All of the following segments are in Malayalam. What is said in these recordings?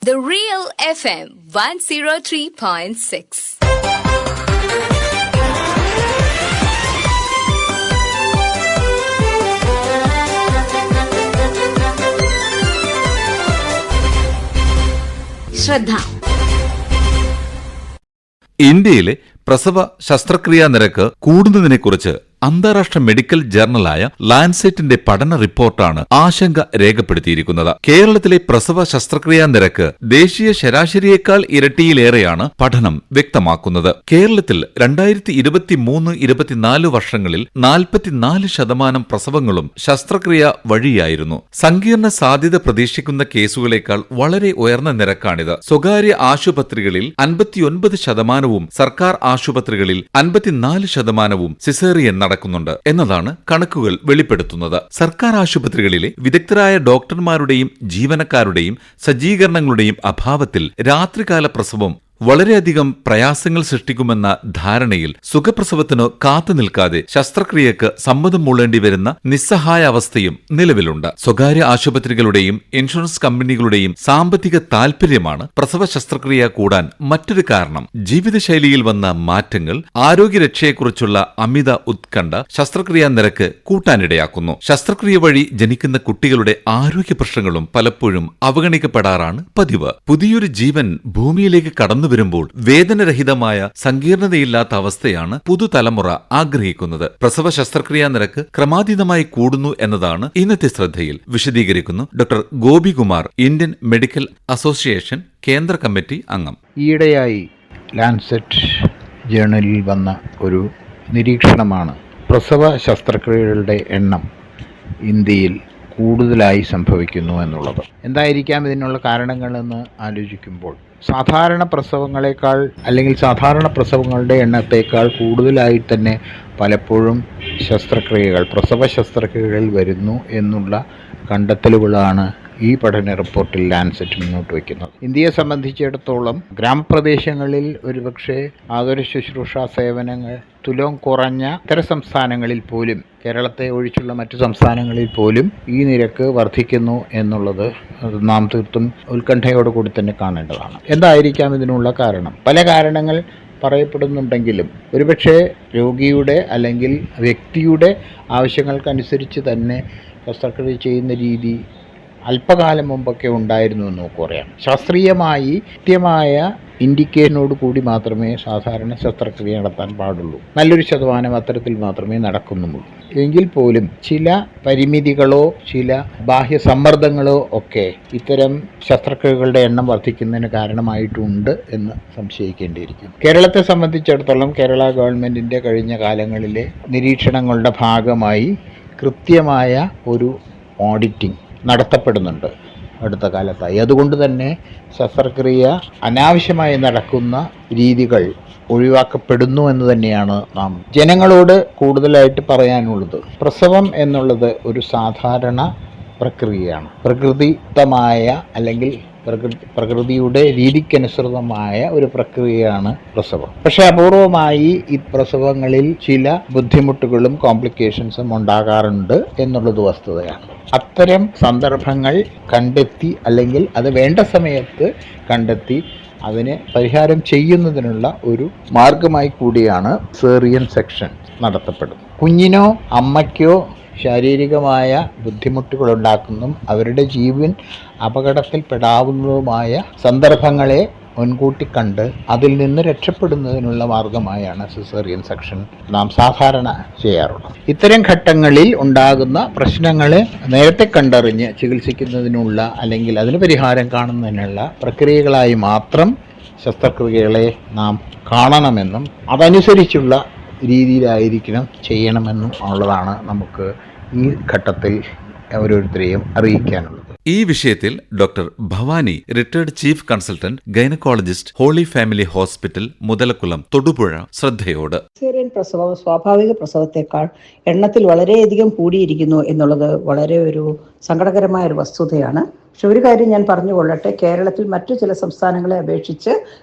The Real FM 103.6. ശ്രദ്ധ. ഇന്ത്യയിലെ പ്രസവ ശസ്ത്രക്രിയാ നിരക്ക് കൂടുന്നതിനെക്കുറിച്ച് അന്താരാഷ്ട്ര മെഡിക്കൽ ജേർണലായ ലാൻസെറ്റിന്റെ പഠന റിപ്പോർട്ടാണ് ആശങ്ക രേഖപ്പെടുത്തിയിരിക്കുന്നത്. കേരളത്തിലെ പ്രസവ ശസ്ത്രക്രിയാ നിരക്ക് ദേശീയ ശരാശരിയേക്കാൾ ഇരട്ടിയിലേറെയാണ് പഠനം വ്യക്തമാക്കുന്നത്. കേരളത്തിൽ 2023-24 വർഷങ്ങളിൽ 44% പ്രസവങ്ങളും ശസ്ത്രക്രിയ വഴിയായിരുന്നു. സങ്കീർണ സാധ്യത പ്രതീക്ഷിക്കുന്ന കേസുകളേക്കാൾ വളരെ ഉയർന്ന നിരക്കാണിത്. സ്വകാര്യ ആശുപത്രികളിൽ 59%, സർക്കാർ ആശുപത്രികളിൽ 54% സിസേറിയൻ നടക്കുന്നുണ്ട് എന്നതാണ് കണക്കുകൾ വെളിപ്പെടുത്തുന്നത്. സർക്കാർ ആശുപത്രികളിലെ വിദഗ്ധരായ ഡോക്ടർമാരുടെയും ജീവനക്കാരുടെയും സജ്ജീകരണങ്ങളുടെയും അഭാവത്തിൽ രാത്രികാല പ്രസവം വളരെയധികം പ്രയാസങ്ങൾ സൃഷ്ടിക്കുമെന്ന ധാരണയിൽ സുഖപ്രസവത്തിന് കാത്തുനിൽക്കാതെ ശസ്ത്രക്രിയക്ക് സമ്മതം മൂളേണ്ടി വരുന്ന നിസ്സഹായ അവസ്ഥയും നിലവിലുണ്ട്. സ്വകാര്യ ആശുപത്രികളുടെയും ഇൻഷുറൻസ് കമ്പനികളുടെയും സാമ്പത്തിക താൽപര്യമാണ് പ്രസവ ശസ്ത്രക്രിയ കൂടാൻ മറ്റൊരു കാരണം. ജീവിതശൈലിയിൽ വന്ന മാറ്റങ്ങൾ, ആരോഗ്യരക്ഷയെക്കുറിച്ചുള്ള അമിത ഉത്കണ്ഠ ശസ്ത്രക്രിയാ നിരക്ക് കൂട്ടാനിടയാക്കുന്നു. ശസ്ത്രക്രിയ വഴി ജനിക്കുന്ന കുട്ടികളുടെ ആരോഗ്യ പ്രശ്നങ്ങളും പലപ്പോഴും അവഗണിക്കപ്പെടാറാണ് പതിവ്. പുതിയൊരു ജീവൻ ഭൂമിയിലേക്ക് കടന്നു വരുമ്പോൾ വേദനരഹിതമായ സങ്കീർണതയില്ലാത്ത അവസ്ഥയാണ് പുതുതലമുറ ആഗ്രഹിക്കുന്നത്. പ്രസവ ശസ്ത്രക്രിയാ നിരക്ക് ക്രമാതീതമായി കൂടുന്നു എന്നതാണ് ഇന്നത്തെ ശ്രദ്ധയിൽ. വിശദീകരിക്കുന്നു doctor Gopikumar, Indian medical association കേന്ദ്ര കമ്മിറ്റി അംഗം. ഈയിടെയായി ലാൻസെറ്റ് ജേണലിൽ വന്ന ഒരു നിരീക്ഷണമാണ് പ്രസവ ശസ്ത്രക്രിയകളുടെ എണ്ണം ഇന്ത്യയിൽ കൂടുതലായി സംഭവിക്കുന്നു എന്നുള്ളത്. എന്തായിരിക്കാം ഇതിനുള്ള കാരണങ്ങളെന്ന് ആലോചിക്കുമ്പോൾ സാധാരണ പ്രസവങ്ങളെക്കാൾ അല്ലെങ്കിൽ സാധാരണ പ്രസവങ്ങളുടെ എണ്ണത്തേക്കാൾ കൂടുതലായി തന്നെ പലപ്പോഴും പ്രസവ ശസ്ത്രക്രിയകൾ വരുന്നു എന്നുള്ള കണ്ടെത്തലുകളാണ് ഈ പഠന റിപ്പോർട്ടിൽ ലാൻസെറ്റ് മുന്നോട്ട് വയ്ക്കുന്നത്. ഇന്ത്യയെ സംബന്ധിച്ചിടത്തോളം ഗ്രാമപ്രദേശങ്ങളിൽ ഒരുപക്ഷെ ആതുര ശുശ്രൂഷ സേവനങ്ങൾ തുലോം കുറഞ്ഞ ഇതര സംസ്ഥാനങ്ങളിൽ പോലും, കേരളത്തെ ഒഴിച്ചുള്ള മറ്റു സംസ്ഥാനങ്ങളിൽ പോലും ഈ നിരക്ക് വർദ്ധിക്കുന്നു എന്നുള്ളത് നാം തീർത്തും ഉത്കണ്ഠയോടുകൂടി തന്നെ കാണേണ്ടതാണ്. എന്തായിരിക്കാം ഇതിനുള്ള കാരണം? പല കാരണങ്ങൾ പറയപ്പെടുന്നുണ്ടെങ്കിലും ഒരുപക്ഷെ രോഗിയുടെ അല്ലെങ്കിൽ വ്യക്തിയുടെ ആവശ്യങ്ങൾക്കനുസരിച്ച് തന്നെ ശസ്ത്രക്രിയ ചെയ്യുന്ന രീതി അല്പകാലം മുമ്പൊക്കെ ഉണ്ടായിരുന്നു എന്ന് നമുക്ക് പറയാം. ശാസ്ത്രീയമായി കൃത്യമായ ഇൻഡിക്കേഷനോട് കൂടി മാത്രമേ സാധാരണ ശസ്ത്രക്രിയ നടത്താൻ പാടുള്ളൂ. നല്ലൊരു ശതമാനം അത്തരത്തിൽ മാത്രമേ നടക്കുന്നുള്ളൂ. എങ്കിൽ പോലും ചില പരിമിതികളോ ചില ബാഹ്യ സമ്മർദ്ദങ്ങളോ ഒക്കെ ഇത്തരം ശസ്ത്രക്രിയകളുടെ എണ്ണം വർദ്ധിക്കുന്നതിന് കാരണമായിട്ടുണ്ട് എന്ന് സംശയിക്കേണ്ടിയിരിക്കും. കേരളത്തെ സംബന്ധിച്ചിടത്തോളം കേരള ഗവൺമെൻറ്റിൻ്റെ കഴിഞ്ഞ കാലങ്ങളിലെ നിരീക്ഷണങ്ങളുടെ ഭാഗമായി കൃത്യമായ ഒരു ഓഡിറ്റിംഗ് നടത്തപ്പെടുന്നുണ്ട് അടുത്ത കാലത്തായി. അതുകൊണ്ട് തന്നെ ശസ്ത്രക്രിയ അനാവശ്യമായി നടക്കുന്ന രീതികൾ ഒഴിവാക്കപ്പെടുന്നു എന്ന് തന്നെയാണ് നാം ജനങ്ങളോട് കൂടുതലായിട്ട് പറയാനുള്ളത്. പ്രസവം എന്നുള്ളത് ഒരു സാധാരണ പ്രക്രിയയാണ്. പ്രകൃതിദത്തമായ അല്ലെങ്കിൽ പ്രകൃതിയുടെ രീതിക്കനുസൃതമായ ഒരു പ്രക്രിയയാണ് പ്രസവം. പക്ഷെ അപൂർവമായി ഈ പ്രസവങ്ങളിൽ ചില ബുദ്ധിമുട്ടുകളും കോംപ്ലിക്കേഷൻസും ഉണ്ടാകാറുണ്ട് എന്നുള്ളത് വസ്തുതയാണ്. അത്തരം സന്ദർഭങ്ങൾ കണ്ടെത്തി അല്ലെങ്കിൽ അത് വേണ്ട സമയത്ത് കണ്ടെത്തി അതിന് പരിഹാരം ചെയ്യുന്നതിനുള്ള ഒരു മാർഗമായി കൂടിയാണ് സിസേറിയൻ സെക്ഷൻ നടത്തപ്പെടുന്നത്. കുഞ്ഞിനോ അമ്മയ്ക്കോ ശാരീരികമായ ബുദ്ധിമുട്ടുകളുണ്ടാക്കുന്നതും അവരുടെ ജീവൻ അപകടത്തിൽപ്പെടാവുന്നതുമായ സന്ദർഭങ്ങളെ മുൻകൂട്ടി കണ്ട് അതിൽ നിന്ന് രക്ഷപ്പെടുന്നതിനുള്ള മാർഗമായാണ് സിസേറിയൻ സെക്ഷൻ നാം സാധാരണ ചെയ്യാറുള്ളത്. ഇത്തരം ഘട്ടങ്ങളിൽ ഉണ്ടാകുന്ന പ്രശ്നങ്ങളെ നേരത്തെ കണ്ടറിഞ്ഞ് ചികിത്സിക്കുന്നതിനുള്ള അല്ലെങ്കിൽ അതിന് പരിഹാരം കാണുന്നതിനുള്ള പ്രക്രിയകളായി മാത്രം ശസ്ത്രക്രിയകളെ നാം കാണണമെന്നും അതനുസരിച്ചുള്ള രീതിയിലായിരിക്കണം ചെയ്യണമെന്നും ഉള്ളതാണ് നമുക്ക് ഈ ഘട്ടത്തിൽ ഓരോരുത്തരെയും അറിയിക്കാനുള്ളത്. ഈ വിഷയത്തിൽ doctor Bhavani, retired chief consultant gynaecologist, Holy Family Hospital, Muthalakkulam, Thodupuzha, ശ്രദ്ധയോട്. സിസേറിയൻ പ്രസവം സ്വാഭാവിക പ്രസവത്തെക്കാൾ എണ്ണത്തിൽ വളരെയധികം കൂടിയിരിക്കുന്നു എന്നുള്ളത് വളരെ ഒരു സങ്കടകരമായ ഒരു വസ്തുതയാണ്. പക്ഷെ ഒരു കാര്യം ഞാൻ പറഞ്ഞുകൊള്ളട്ടെ, കേരളത്തിൽ മറ്റു ചില സംസ്ഥാനങ്ങളെ അപേക്ഷിച്ച്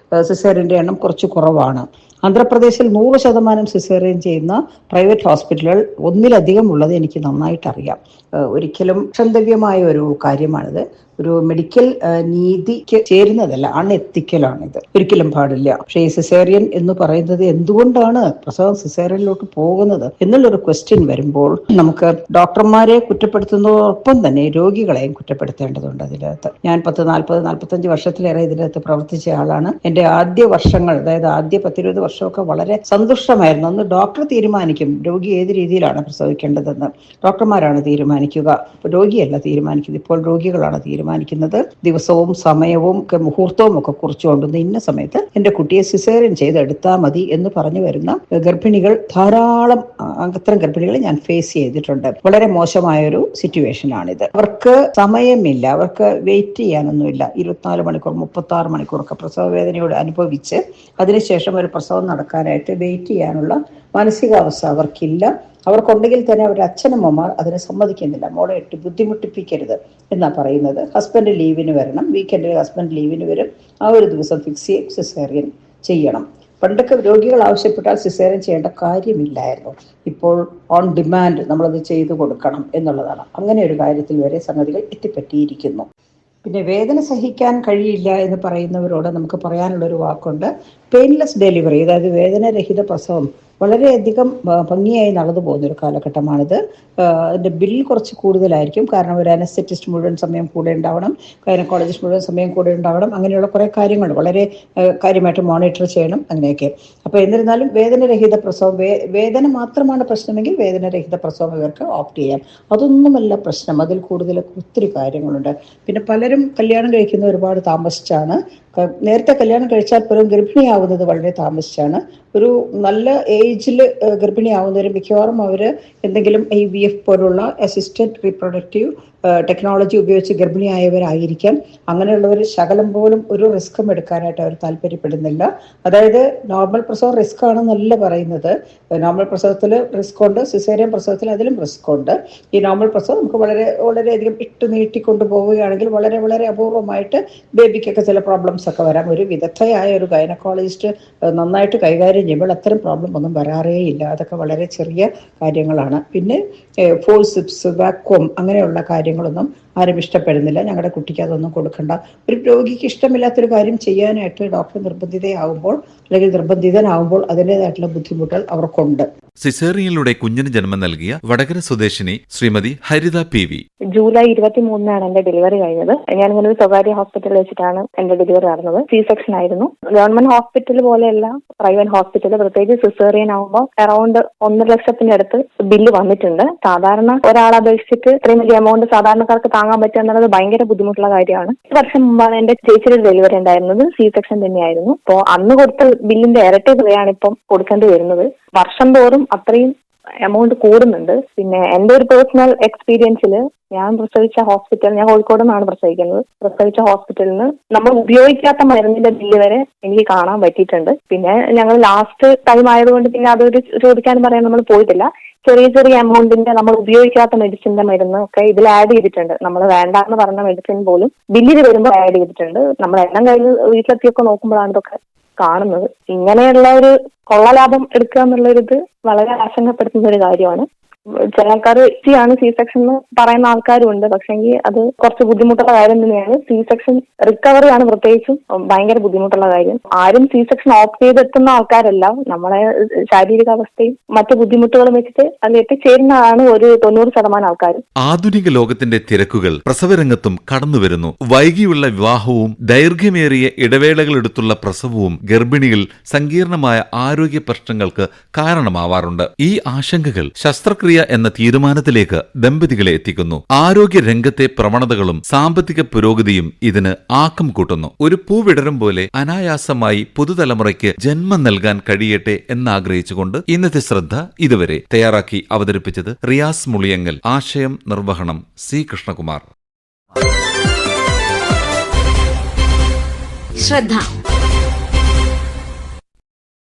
സിസേറിയൻ്റെ എണ്ണം കുറച്ച് കുറവാണ്. ആന്ധ്രാപ്രദേശിൽ 100% സിസേറിയൻ ചെയ്യുന്ന പ്രൈവറ്റ് ഹോസ്പിറ്റലുകൾ ഒന്നിലധികം ഉള്ളത് എനിക്ക് നന്നായിട്ട് അറിയാം. ഒരിക്കലും ക്ഷന്തവ്യമായ ഒരു കാര്യമാണിത്. ഒരു മെഡിക്കൽ നീതിക്ക് ചേരുന്നതല്ല, അൺഎത്തിക്കലാണിത്, ഒരിക്കലും പാടില്ല. പക്ഷേ ഈ സിസേറിയൻ എന്ന് പറയുന്നത് എന്തുകൊണ്ടാണ് പ്രസവം സിസേറിയനിലോട്ട് പോകുന്നത് എന്നുള്ളൊരു ക്വസ്റ്റ്യൻ വരുമ്പോൾ നമുക്ക് ഡോക്ടർമാരെ കുറ്റപ്പെടുത്തുന്നതോടൊപ്പം തന്നെ രോഗികളെയും കുറ്റപ്പെടുത്തേണ്ടതുണ്ട്. അതിനകത്ത് ഞാൻ 45 വർഷത്തിലേറെ ഇതിനകത്ത് പ്രവർത്തിച്ച ആളാണ്. എന്റെ ആദ്യ വർഷങ്ങൾ, അതായത് ആദ്യ 10-20 വർഷമൊക്കെ വളരെ സന്തുഷ്ടമായിരുന്നു. അന്ന് ഡോക്ടർ തീരുമാനിക്കും രോഗി ഏത് രീതിയിലാണ് പ്രസവിക്കേണ്ടതെന്ന്. ഡോക്ടർമാരാണ് തീരുമാനിക്കുക, രോഗിയല്ല തീരുമാനിക്കുന്നത്. ഇപ്പോൾ രോഗികളാണ് തീരുമാനിക്കുന്നത്. ദിവസവും സമയവും ഒക്കെ മുഹൂർത്തവും ഒക്കെ കുറിച്ചുകൊണ്ടുവന്ന് ഇന്ന സമയത്ത് എന്റെ കുട്ടിയെ സിസേറിയൻ ചെയ്തെടുത്താൽ മതി എന്ന് പറഞ്ഞു വരുന്ന ഗർഭിണികൾ ധാരാളം, അത്തരം ഗർഭിണികളെ ഞാൻ ഫേസ് ചെയ്തിട്ടുണ്ട്. വളരെ മോശമായൊരു സിറ്റുവേഷനാണിത്. അവർക്ക് സമയമില്ല, അവർക്ക് വെയിറ്റ് ചെയ്യാനൊന്നുമില്ല. 24 മണിക്കൂർ 36 മണിക്കൂറൊക്കെ പ്രസവ വേദനയോട് അനുഭവിച്ച് അതിനുശേഷം ഒരു പ്രസവം നടക്കാനായിട്ട് വെയിറ്റ് ചെയ്യാനുള്ള മാനസികാവസ്ഥ അവർക്കില്ല. അവർക്കുണ്ടെങ്കിൽ തന്നെ അവരുടെ അച്ഛനമ്മമാർ അതിനെ സമ്മതിക്കുന്നില്ല. മോളെ ഇട്ട് ബുദ്ധിമുട്ടിപ്പിക്കരുത് എന്നാ പറയുന്നത്. ഹസ്ബൻഡ് ലീവിന് വരണം, വീക്കെൻഡിൽ ഹസ്ബൻഡ് ലീവിന് വരും, ആ ഒരു ദിവസം ഫിക്സ് ചെയ്യും, സിസേറിയൻ ചെയ്യണം. പണ്ടൊക്കെ രോഗികൾ ആവശ്യപ്പെട്ടാൽ സിസേറിയൻ ചെയ്യേണ്ട കാര്യമില്ലായിരുന്നു. ഇപ്പോൾ ഓൺ ഡിമാൻഡ് നമ്മളത് ചെയ്തു കൊടുക്കണം എന്നുള്ളതാണ്. അങ്ങനെ ഒരു കാര്യത്തിൽ വരെ സംഗതികൾ എത്തിപ്പറ്റിയിരിക്കുന്നു. പിന്നെ വേദന സഹിക്കാൻ കഴിയില്ല എന്ന് പറയുന്നവരോട് നമുക്ക് പറയാനുള്ളൊരു വാക്കുണ്ട്, പെയിൻലെസ് ഡെലിവറി, അതായത് വേദനരഹിത പ്രസവം വളരെയധികം ഭംഗിയായി നടന്നു പോകുന്നൊരു കാലഘട്ടമാണിത്. അതിൻ്റെ ബില്ല് കുറച്ച് കൂടുതലായിരിക്കും, കാരണം ഒരു അനസ്തെറ്റിസ്റ്റ് മുഴുവൻ സമയം കൂടെ ഉണ്ടാവണം, ഗൈനക്കോളജിസ്റ്റ് മുഴുവൻ സമയം കൂടെ ഉണ്ടാവണം, അങ്ങനെയുള്ള കുറേ കാര്യങ്ങൾ വളരെ കാര്യമായിട്ട് മോണിറ്റർ ചെയ്യണം, അങ്ങനെയൊക്കെ. അപ്പോൾ എന്നിരുന്നാലും വേദനരഹിത പ്രസവം, വേദന മാത്രമാണ് പ്രശ്നമെങ്കിൽ വേദനരഹിത പ്രസവം ഇവർക്ക് ഓപ്റ്റ് ചെയ്യാം. അതൊന്നുമല്ല പ്രശ്നം, അതിൽ കൂടുതൽ ഒത്തിരി കാര്യങ്ങളുണ്ട്. പിന്നെ പലരും കല്യാണം കഴിക്കുന്ന ഒരുപാട് താമസിച്ചാണ്. നേരത്തെ കല്യാണം കഴിച്ചാൽ പോലും ഗർഭിണിയാവുന്നത് വളരെ താമസിച്ചാണ്. ഒരു നല്ല ഏജിൽ ഗർഭിണിയാവുന്നവർ മിക്കവാറും അവർ എന്തെങ്കിലും IVF പോലുള്ള അസിസ്റ്റഡ് റീപ്രൊഡക്റ്റീവ് ടെക്നോളജി ഉപയോഗിച്ച് ഗർഭിണിയായവരായിരിക്കാം. അങ്ങനെയുള്ളവർ ശകലം പോലും ഒരു റിസ്ക്കും എടുക്കാനായിട്ട് അവർ താല്പര്യപ്പെടുന്നില്ല. അതായത് നോർമൽ പ്രസവം റിസ്ക് ആണെന്നല്ല പറയുന്നത്. നോർമൽ പ്രസവത്തിൽ റിസ്ക് ഉണ്ട്, സിസേറിയൻ പ്രസവത്തിൽ അതിലും റിസ്ക് ഉണ്ട്. ഈ നോർമൽ പ്രസവം നമുക്ക് വളരെയധികം ഇട്ട് നീട്ടിക്കൊണ്ടു പോവുകയാണെങ്കിൽ വളരെ വളരെ അപൂർവമായിട്ട് ബേബിക്കൊക്കെ ചില പ്രോബ്ലംസ് ഒക്കെ വരാം. ഒരു വിദഗ്ധയായ ഒരു ഗൈനക്കോളജിസ്റ്റ് നന്നായിട്ട് കൈകാര്യം ചെയ്യുമ്പോൾ അത്തരം പ്രോബ്ലം ഒന്നും വരാറേ ഇല്ല. അതൊക്കെ വളരെ ചെറിയ കാര്യങ്ങളാണ്. പിന്നെ ഫോഴ്സിപ്സ്, വാക്വം അങ്ങനെയുള്ള കാര്യങ്ങളൊന്നും ആരും ഇഷ്ടപ്പെടുന്നില്ല. ഞങ്ങളുടെ കുട്ടിക്ക് അതൊന്നും കൊടുക്കണ്ട. ഒരു രോഗിക്ക് ഇഷ്ടമില്ലാത്തൊരു കാര്യം ചെയ്യാനായിട്ട് ഡോക്ടർ നിർബന്ധിതയാവുമ്പോൾ അല്ലെങ്കിൽ നിർബന്ധിതനാവുമ്പോൾ അതിൻ്റെതായിട്ടുള്ള ബുദ്ധിമുട്ടുകൾ അവർക്കുണ്ട്. സിസേറിയനിലൂടെ കുഞ്ഞിന് ജന്മം നൽകിയ വടകര സ്വദേശിനി ശ്രീമതി ഹരിത PV. ജൂലൈ 23 എന്റെ ഡെലിവറി കഴിഞ്ഞത്. ഞാനിങ്ങനെ ഒരു സ്വകാര്യ ഹോസ്പിറ്റലിൽ വെച്ചിട്ടാണ് എന്റെ ഡെലിവറി നടന്നത്. C-സെക്ഷൻ ആയിരുന്നു. ഗവൺമെന്റ് ഹോസ്പിറ്റൽ പോലെയല്ല പ്രൈവറ്റ് ഹോസ്പിറ്റൽ, പ്രത്യേകിച്ച് സിസേറിയൻ ആകുമ്പോൾ അറൌണ്ട് 1.5 ലക്ഷത്തിന്റെ അടുത്ത് ബില്ല് വന്നിട്ടുണ്ട്. സാധാരണ ഒരാളെ അപേക്ഷിച്ചിട്ട് ഇത്രയും വലിയ എമൗണ്ട് സാധാരണക്കാർക്ക് താങ്ങാൻ പറ്റുക എന്നുള്ളത് ഭയങ്കര ബുദ്ധിമുട്ടുള്ള കാര്യമാണ്. 1 വർഷം മുമ്പാണ് എന്റെ ചേച്ചിയുടെ ഡെലിവറി ഉണ്ടായിരുന്നത്. C-സെക്ഷൻ തന്നെയായിരുന്നു. അപ്പോൾ അന്ന് കൊടുത്ത ബില്ലിന്റെ ഇരട്ടി തുകയാണ് ഇപ്പം കൊടുക്കേണ്ടി വരുന്നത്. വർഷം തോറും അത്രയും എമൗണ്ട് കൂടുന്നുണ്ട്. പിന്നെ എന്റെ ഒരു പേഴ്സണൽ എക്സ്പീരിയൻസിൽ ഞാൻ പ്രസവിച്ച ഹോസ്പിറ്റൽ, ഞാൻ കോഴിക്കോട് നിന്നാണ് പ്രസവിക്കുന്നത്, പ്രസവിച്ച ഹോസ്പിറ്റലിൽ നിന്ന് നമ്മൾ ഉപയോഗിക്കാത്ത മരുന്നിന്റെ ബില്ല് വരെ എനിക്ക് കാണാൻ പറ്റിയിട്ടുണ്ട്. പിന്നെ ഞങ്ങൾ ലാസ്റ്റ് ടൈം ആയതുകൊണ്ട് പിന്നെ അതൊരു ചോദിക്കാനും പറയാൻ നമ്മൾ പോയിട്ടില്ല. ചെറിയ ചെറിയ എമൗണ്ടിന്റെ നമ്മൾ ഉപയോഗിക്കാത്ത മെഡിസിന്റെ മരുന്ന് ഒക്കെ ഇതിൽ ആഡ് ചെയ്തിട്ടുണ്ട്. നമ്മൾ വേണ്ടാന്ന് പറഞ്ഞ മെഡിസിൻ പോലും ബില്ലിൽ വരുമ്പോൾ ആഡ് ചെയ്തിട്ടുണ്ട്. നമ്മൾ എണ്ണം കഴിഞ്ഞ് വീട്ടിലെത്തിയൊക്കെ നോക്കുമ്പോഴാണ് ഇതൊക്കെ കാണുന്നത്. ഇങ്ങനെയുള്ള ഒരു കൊള്ളലാഭം എടുക്കുക എന്നുള്ളൊരിത് വളരെ ആശങ്കപ്പെടുത്തുന്ന ഒരു കാര്യമാണ്. ചില ആൾക്കാർ C-സെക്ഷൻ എന്ന് പറയുന്ന ആൾക്കാരും ഉണ്ട്. പക്ഷെങ്കിൽ അത് കുറച്ച് ബുദ്ധിമുട്ടുള്ള കാര്യം തന്നെയാണ്. C-സെക്ഷൻ റിക്കവറി ആണ് പ്രത്യേകിച്ചും ഭയങ്കര ബുദ്ധിമുട്ടുള്ള കാര്യം. ആരും C-സെക്ഷൻ ഓപ്റ്റ് ചെയ്തെത്തുന്ന ആൾക്കാരല്ല. നമ്മളെ ശാരീരികാവസ്ഥയും മറ്റു ബുദ്ധിമുട്ടുകളും വെച്ചിട്ട് അതിൽ എത്തിച്ചേരുന്നതാണ് ഒരു 90% ആൾക്കാരും. ആധുനിക ലോകത്തിന്റെ തിരക്കുകൾ പ്രസവരംഗത്തും കടന്നുവരുന്നു. വൈകിയുള്ള വിവാഹവും ദൈർഘ്യമേറിയ ഇടവേളകളെടുത്തുള്ള പ്രസവവും ഗർഭിണികൾ സങ്കീർണമായ ആരോഗ്യ പ്രശ്നങ്ങൾക്ക് കാരണമാവാറുണ്ട്. ഈ ആശങ്കകൾ ശസ്ത്രക്രിയ എന്ന തീരുമാനത്തിലേക്ക് ദമ്പതികളെ എത്തിക്കുന്നു. ആരോഗ്യ രംഗത്തെ പ്രവണതകളും സാമ്പത്തിക പുരോഗതിയും ഇതിന് ആക്കം കൂട്ടുന്നു. ഒരു പൂവിടരും പോലെ അനായാസമായി പുതുതലമുറയ്ക്ക് ജന്മം നൽകാൻ കഴിയട്ടെ എന്നാഗ്രഹിച്ചുകൊണ്ട് ഇന്നത്തെ ശ്രദ്ധ ഇതുവരെ തയ്യാറാക്കി അവതരിപ്പിച്ചത് റിയാസ് മുളിയങ്ങൽ. ആശയം നിർവഹണം C. കൃഷ്ണകുമാർ. ശ്രദ്ധ.